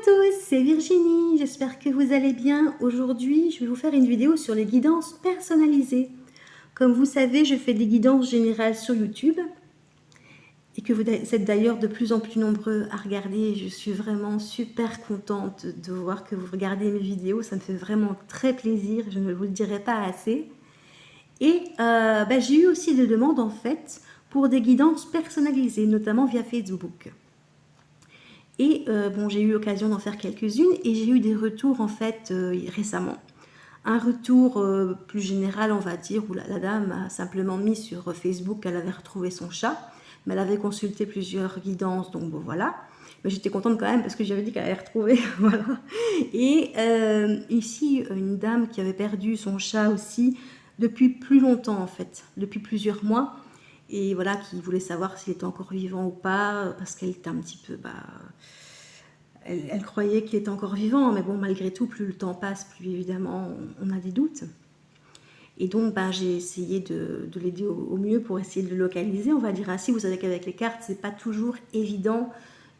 tous, c'est Virginie, j'espère que vous allez bien. Aujourd'hui, je vais vous faire une vidéo sur les guidances personnalisées. Comme vous savez, je fais des guidances générales sur YouTube et que vous êtes d'ailleurs de plus en plus nombreux à regarder. Je suis vraiment super contente de voir que vous regardez mes vidéos, ça me fait vraiment très plaisir, je ne vous le dirai pas assez. Et j'ai eu aussi des demandes en fait pour des guidances personnalisées, notamment via Facebook. Et j'ai eu l'occasion d'en faire quelques-unes et j'ai eu des retours en fait récemment. Un retour plus général, on va dire, où la dame a simplement mis sur Facebook qu'elle avait retrouvé son chat, mais elle avait consulté plusieurs guidances, donc bon voilà. Mais j'étais contente quand même parce que j'avais dit qu'elle allait retrouver, voilà. Et ici, une dame qui avait perdu son chat aussi depuis plus longtemps en fait, depuis plusieurs mois. Et voilà, qui voulait savoir s'il était encore vivant ou pas, parce qu'elle était un petit peu... elle croyait qu'il était encore vivant, mais bon, malgré tout, plus le temps passe, plus évidemment, on a des doutes. Et donc, j'ai essayé de l'aider au mieux pour essayer de le localiser, on va dire ainsi. Vous savez qu'avec les cartes, c'est pas toujours évident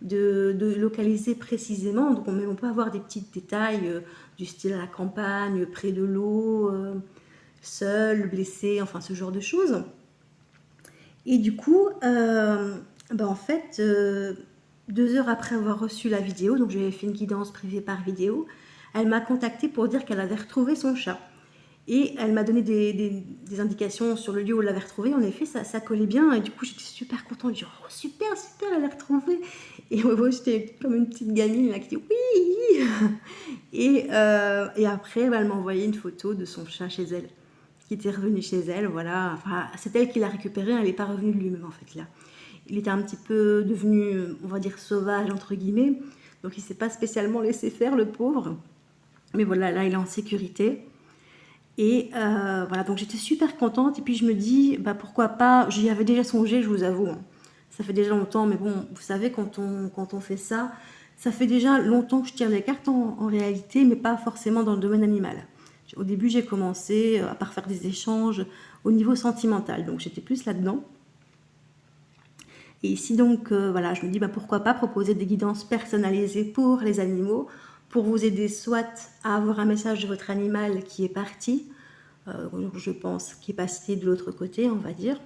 de localiser précisément. Donc, on peut avoir des petits détails du style à la campagne, près de l'eau, seul, blessé, enfin ce genre de choses. Et du coup, en fait, 2 heures après avoir reçu la vidéo, donc j'avais fait une guidance privée par vidéo, elle m'a contactée pour dire qu'elle avait retrouvé son chat. Et elle m'a donné des indications sur le lieu où elle l'avait retrouvé. En effet, ça collait bien. Et du coup, j'étais super contente. Je dis, oh, super, elle l'a retrouvé. Et moi, j'étais comme une petite gamine là, qui dit oui. Et après, elle m'a envoyé une photo de son chat chez elle, qui était revenu chez elle. Voilà. Enfin, c'est elle qui l'a récupéré. Elle n'est pas revenue de lui-même, en fait, là. Il était un petit peu devenu, on va dire, sauvage, entre guillemets. Donc, il ne s'est pas spécialement laissé faire, le pauvre. Mais voilà, là, il est en sécurité. Et voilà, donc j'étais super contente. Et puis, je me dis, pourquoi pas. J'y avais déjà songé, je vous avoue. Ça fait déjà longtemps. Mais bon, vous savez, quand on fait ça, ça fait déjà longtemps que je tire les cartes en réalité, mais pas forcément dans le domaine animal. Au début, j'ai commencé à part faire des échanges au niveau sentimental. Donc, j'étais plus là-dedans. Et ici, donc, voilà, je me dis, pourquoi pas proposer des guidances personnalisées pour les animaux, pour vous aider soit à avoir un message de votre animal qui est parti, je pense, qui est passé de l'autre côté, on va dire,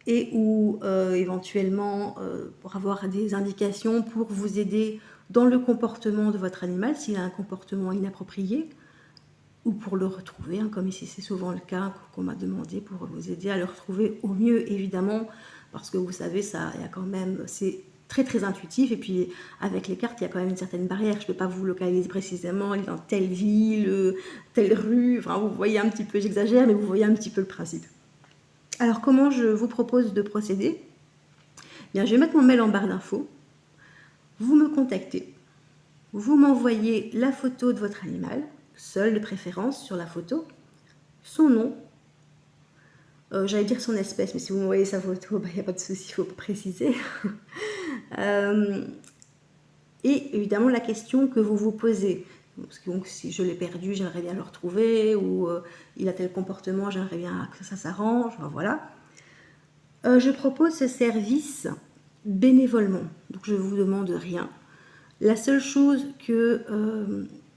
et ou éventuellement pour avoir des indications pour vous aider dans le comportement de votre animal, s'il a un comportement inapproprié, ou pour le retrouver, comme ici c'est souvent le cas qu'on m'a demandé, pour vous aider à le retrouver au mieux, évidemment, parce que vous savez, ça, il y a quand même, c'est très très intuitif, et puis avec les cartes, il y a quand même une certaine barrière. Je ne peux pas vous localiser précisément, il est dans telle ville, telle rue, enfin vous voyez un petit peu, j'exagère, mais vous voyez un petit peu le principe. Alors comment je vous propose de procéder? Bien, je vais mettre mon mail en barre d'infos, vous me contactez, vous m'envoyez la photo de votre animal, seul de préférence sur la photo, son nom, j'allais dire son espèce, mais si vous m'envoyez sa photo, il n'y a pas de souci, il faut préciser. Et évidemment la question que vous vous posez. Parce que donc, si je l'ai perdu, j'aimerais bien le retrouver, ou il a tel comportement, j'aimerais bien que ça s'arrange, voilà. Je propose ce service bénévolement, donc je ne vous demande rien. La seule chose que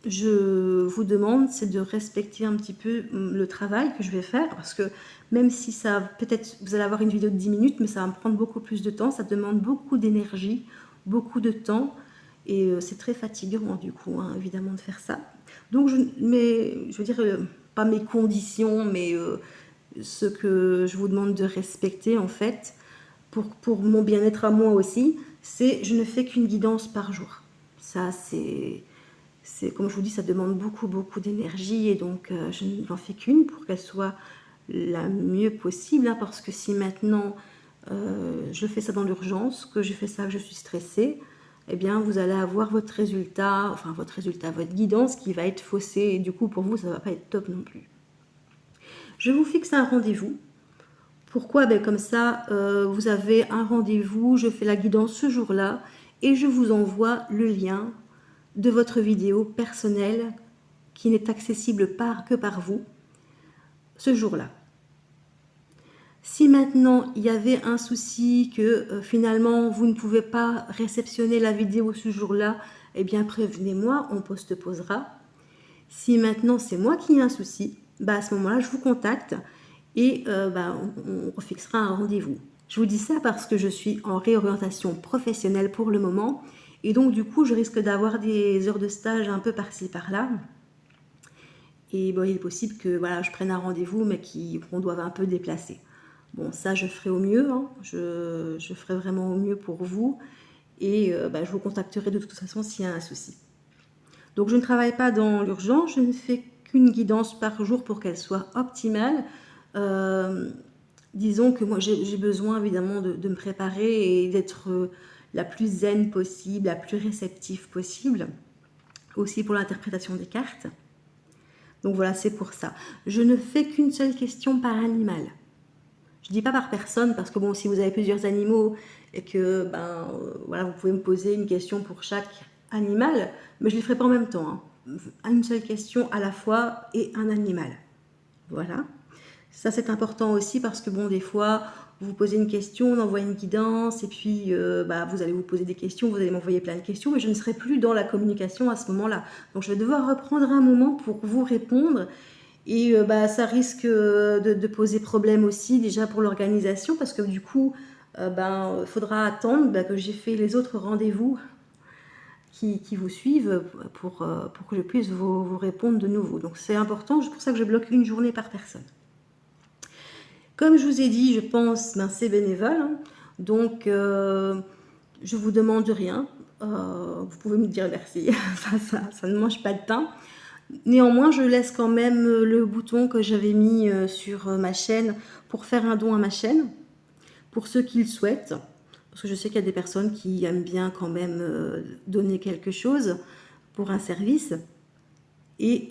je vous demande, c'est de respecter un petit peu le travail que je vais faire, parce que même si ça, peut-être vous allez avoir une vidéo de 10 minutes, mais ça va me prendre beaucoup plus de temps, ça demande beaucoup d'énergie, beaucoup de temps, et c'est très fatigant du coup, évidemment, de faire ça. Donc, je veux dire, pas mes conditions, mais ce que je vous demande de respecter, en fait, pour mon bien-être à moi aussi, c'est je ne fais qu'une guidance par jour. Ça, c'est comme je vous dis, ça demande beaucoup d'énergie, et donc je n'en fais qu'une pour qu'elle soit la mieux possible, parce que si maintenant je fais ça dans l'urgence, que je fais ça, que je suis stressée, eh bien vous allez avoir votre résultat, votre guidance qui va être faussée, et du coup pour vous ça ne va pas être top non plus. Je vous fixe un rendez-vous. Pourquoi? Comme ça, vous avez un rendez-vous, je fais la guidance ce jour-là, et je vous envoie le lien de votre vidéo personnelle qui n'est accessible que par vous ce jour-là. Si maintenant il y avait un souci que finalement vous ne pouvez pas réceptionner la vidéo ce jour-là, eh bien prévenez-moi, on post-posera. Si maintenant c'est moi qui ai un souci, à ce moment-là, je vous contacte et on refixera un rendez-vous. Je vous dis ça parce que je suis en réorientation professionnelle pour le moment et donc du coup je risque d'avoir des heures de stage un peu par-ci par-là. Et il est possible que je prenne un rendez-vous mais qu'on doive un peu déplacer. Bon, ça je ferai au mieux, hein. Je ferai vraiment au mieux pour vous et je vous contacterai de toute façon s'il y a un souci. Donc je ne travaille pas dans l'urgence, je ne fais qu'une guidance par jour pour qu'elle soit optimale. Disons que moi j'ai besoin évidemment de me préparer et d'être la plus zen possible, la plus réceptive possible, aussi pour l'interprétation des cartes. Donc voilà, c'est pour ça. Je ne fais qu'une seule question par animal. Je ne dis pas par personne parce que bon, si vous avez plusieurs animaux et que vous pouvez me poser une question pour chaque animal, mais je ne les ferai pas en même temps, hein. Une seule question à la fois et un animal. Voilà. Ça c'est important aussi parce que bon, des fois vous posez une question, on envoie une guidance et puis vous allez vous poser des questions, vous allez m'envoyer plein de questions, mais je ne serai plus dans la communication à ce moment-là. Donc je vais devoir reprendre un moment pour vous répondre et ça risque de poser problème aussi déjà pour l'organisation parce que du coup faudra attendre que j'ai fait les autres rendez-vous qui vous suivent pour que je puisse vous répondre de nouveau. Donc c'est important, c'est pour ça que je bloque une journée par personne. Comme je vous ai dit, je pense, c'est bénévole, hein. Donc je vous demande rien. Vous pouvez me dire merci, ça ne mange pas de pain. Néanmoins, je laisse quand même le bouton que j'avais mis sur ma chaîne pour faire un don à ma chaîne, pour ceux qui le souhaitent. Parce que je sais qu'il y a des personnes qui aiment bien quand même donner quelque chose pour un service. Et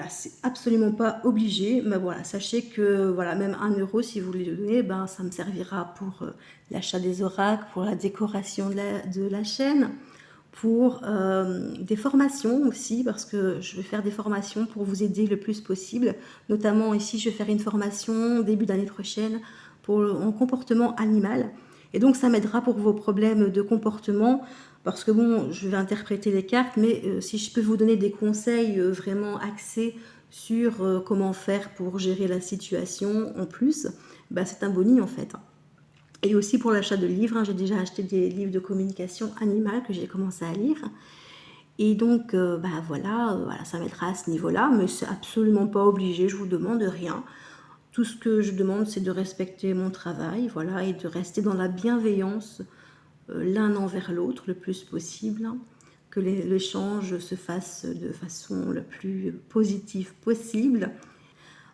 c'est absolument pas obligé. Mais voilà, sachez que même 1 € si vous voulez le donner, ça me servira pour l'achat des oracles, pour la décoration de la chaîne, pour des formations aussi, parce que je vais faire des formations pour vous aider le plus possible. Notamment ici, je vais faire une formation début d'année prochaine en comportement animal. Et donc, ça m'aidera pour vos problèmes de comportement, parce que bon, je vais interpréter les cartes, mais si je peux vous donner des conseils vraiment axés sur comment faire pour gérer la situation en plus, c'est un boni en fait. Et aussi pour l'achat de livres, hein, j'ai déjà acheté des livres de communication animale que j'ai commencé à lire. Et donc, voilà, ça m'aidera à ce niveau-là, mais c'est absolument pas obligé, je vous demande rien. Tout ce que je demande, c'est de respecter mon travail, voilà, et de rester dans la bienveillance l'un envers l'autre le plus possible, hein, que l'échange se fasse de façon la plus positive possible.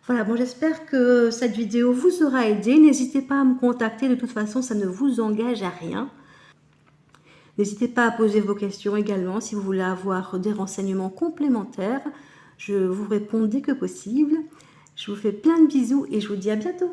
Voilà, bon, j'espère que cette vidéo vous aura aidé. N'hésitez pas à me contacter, de toute façon, ça ne vous engage à rien. N'hésitez pas à poser vos questions également si vous voulez avoir des renseignements complémentaires. Je vous réponds dès que possible. Je vous fais plein de bisous et je vous dis à bientôt.